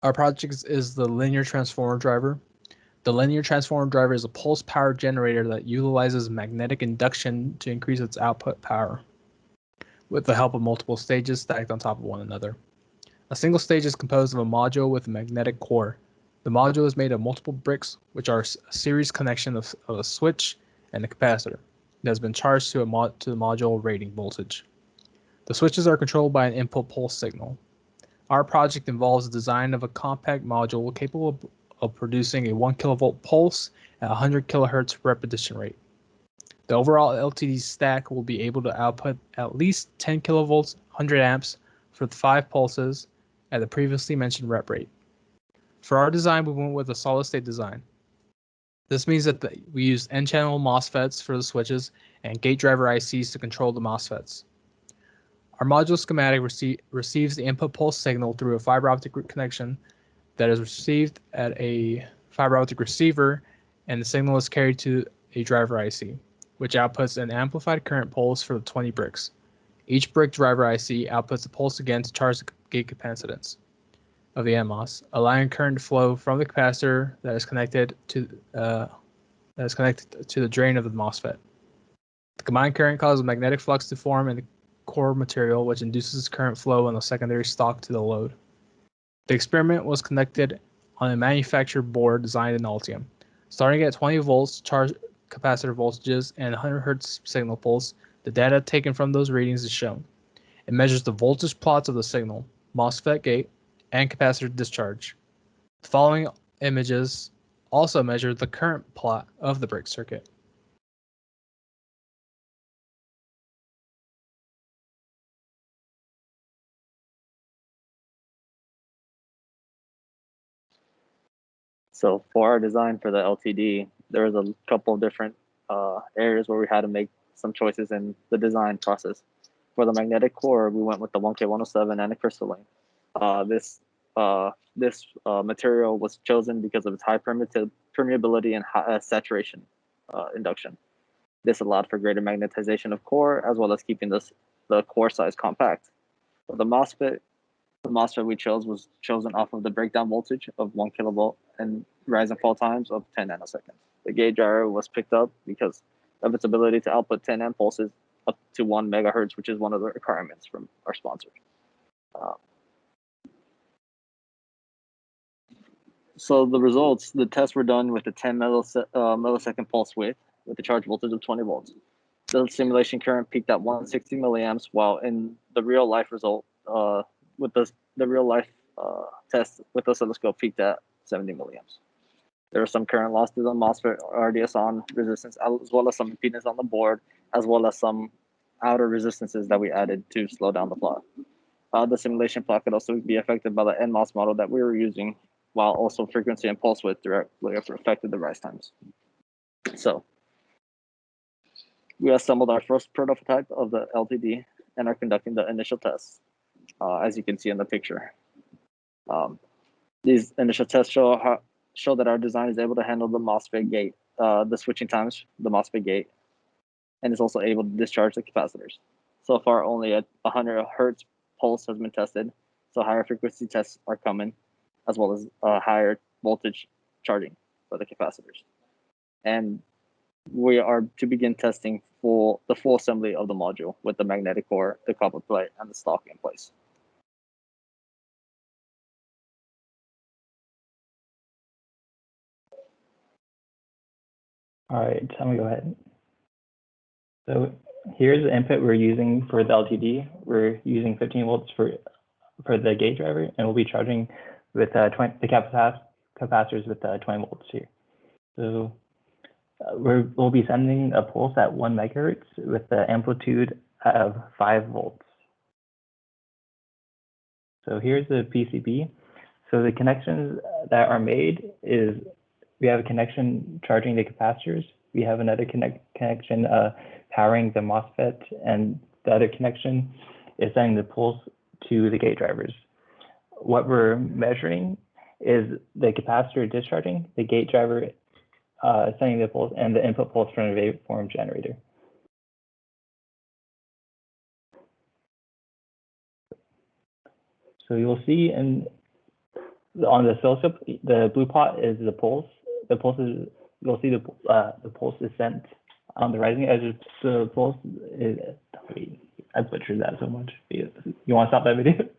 Our project is the linear transformer driver. The linear transformer driver is a pulse power generator that utilizes magnetic induction to increase its output power with the help of multiple stages stacked on top of one another. A single stage is composed of a module with a magnetic core. The module is made of multiple bricks, which are a series connection of a switch and a capacitor that has been charged to the module rating voltage. The switches are controlled by an input pulse signal. Our project involves the design of a compact module capable of producing a 1 kilovolt pulse at 100 kilohertz repetition rate. The overall LTD stack will be able to output at least 10 kilovolts, 100 amps for the 5 pulses at the previously mentioned rep rate. For our design, we went with a solid-state design. This means that we used N-channel MOSFETs for the switches and gate driver ICs to control the MOSFETs. Our module schematic receives the input pulse signal through a fiber optic connection that is received at a fiber optic receiver, and the signal is carried to a driver IC, which outputs an amplified current pulse for the 20 bricks. Each brick driver IC outputs a pulse again to charge the gate capacitance of the NMOS, allowing current to flow from the capacitor that is connected to the drain of the MOSFET. The combined current causes a magnetic flux to form in the core material, which induces current flow on the secondary stock to the load. The experiment was conducted on a manufactured board designed in Altium. Starting at 20 volts charge capacitor voltages and 100 hertz signal pulse, the data taken from those readings is shown. It measures the voltage plots of the signal, MOSFET gate, and capacitor discharge. The following images also measure the current plot of the brick circuit. So for our design for the LTD, there was a couple of different areas where we had to make some choices in the design process. For the magnetic core, we went with the 1K107 nanocrystalline. This material was chosen because of its high permeability and high saturation induction. This allowed for greater magnetization of core, as well as keeping the core size compact. For the MOSFET we chose was chosen off of the breakdown voltage of 1 kilovolt and rise and fall times of 10 nanoseconds. The gate driver was picked up because of its ability to output 10 amp pulses up to 1 megahertz, which is one of the requirements from our sponsor. So the results, the tests were done with a 10 millisecond pulse width with a charge voltage of 20 volts. The simulation current peaked at 160 milliamps, while in the real life result, with the real life test with the oscilloscope peaked at 70 milliamps. There were some current losses on MOSFET, RDS on resistance, as well as some impedance on the board, as well as some outer resistances that we added to slow down the plot. The simulation plot could also be affected by the NMOS model that we were using, while also frequency and pulse width directly affected the rise times. So we assembled our first prototype of the LTD and are conducting the initial tests, as you can see in the picture. These initial tests show that our design is able to handle the MOSFET gate, the switching times, the MOSFET gate, and is also able to discharge the capacitors. So far, only a 100 hertz pulse has been tested, so higher frequency tests are coming, as well as higher voltage charging for the capacitors. And we are to begin testing the full assembly of the module with the magnetic core, the copper plate, and the stock in place. All right, I'm gonna go ahead. So here's the input we're using for the LTD. We're using 15 volts for the gate driver, and we'll be charging with the capacitors with 20 volts here. So we'll be sending a pulse at 1 megahertz with the amplitude of 5 volts. So here's the PCB. So the connections that are made is we have a connection charging the capacitors. We have another connection powering the MOSFET, and the other connection is sending the pulse to the gate drivers. What we're measuring is the capacitor discharging, the gate driver sending the pulse, and the input pulse from the waveform generator. So you'll see in On the oscilloscope, the blue pot is the pulse. The pulse is, you'll see the pulse is sent on the rising edge of the pulse. Wait, I butchered that so much. You want to stop that video?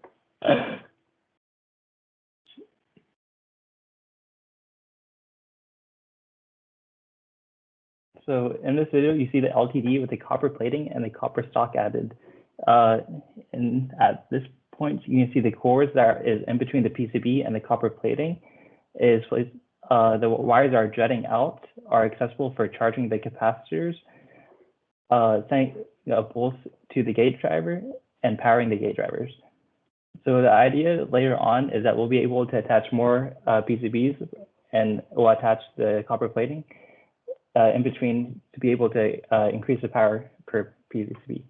So in this video, you see the LTD with the copper plating and the copper stock added. And at this point, you can see the cores that is in between the PCB and the copper plating is placed. The wires are jutting out, are accessible for charging the capacitors, sending a pulse to the gate driver and powering the gate drivers. So the idea later on is that we'll be able to attach more PCBs, and we'll attach the copper plating in between to be able to increase the power per PCB.